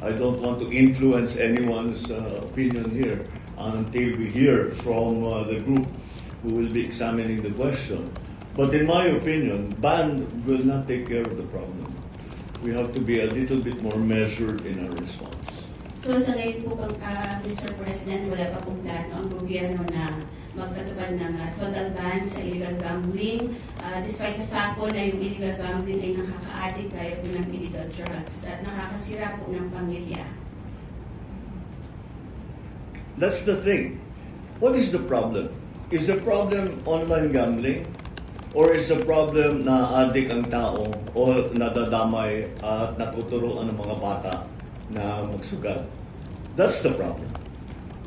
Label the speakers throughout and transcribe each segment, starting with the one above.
Speaker 1: I don't want to influence anyone's opinion here until we hear from the group who will be examining the question. But in my opinion, ban will not take care of the problem. We have to be a little bit more measured in our response.
Speaker 2: So sa ngayon po, Mr. President, wala pa pong plano ang gobyerno na magpatupad ng total ban sa illegal gambling, despite the fact po na yung illegal gambling ay nakaka-addict tayo po ng illegal drugs at nakakasira po ng pamilya.
Speaker 1: That's the thing. What is the problem? Is the problem online gambling? Or is the problem na addict ang tao o nadadamay at natuturoan ng mga bata na magsugal? That's the problem.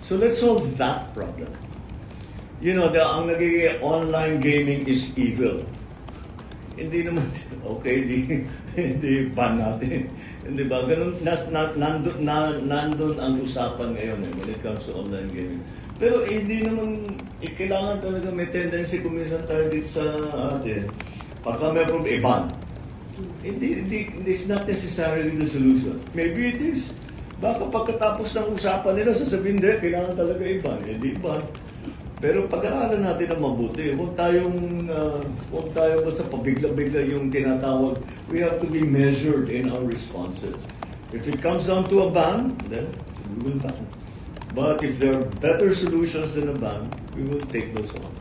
Speaker 1: So let's solve that problem. You know, ang nagiging online gaming is evil. Hindi naman, okay, hindi ban natin. Hindi ba? Ganun, nandun ang usapan ngayon when it comes to online gaming. Pero hindi naman, kailangan talaga may tendency kuminsan tayo dito sa atin. Pagka may problem, ban. It's not necessarily the solution. Maybe it is. Baka pagkatapos ng usapan nila, sasabihin, hindi, kailangan talaga ban. Hindi ban. Pero pag-aaralan natin ang mabuti. Huwag tayo basta pabigla-bigla yung tinatawag. We have to be measured in our responses. If it comes down to a ban, then we will ban. But if there are better solutions than a ban, we will take those on.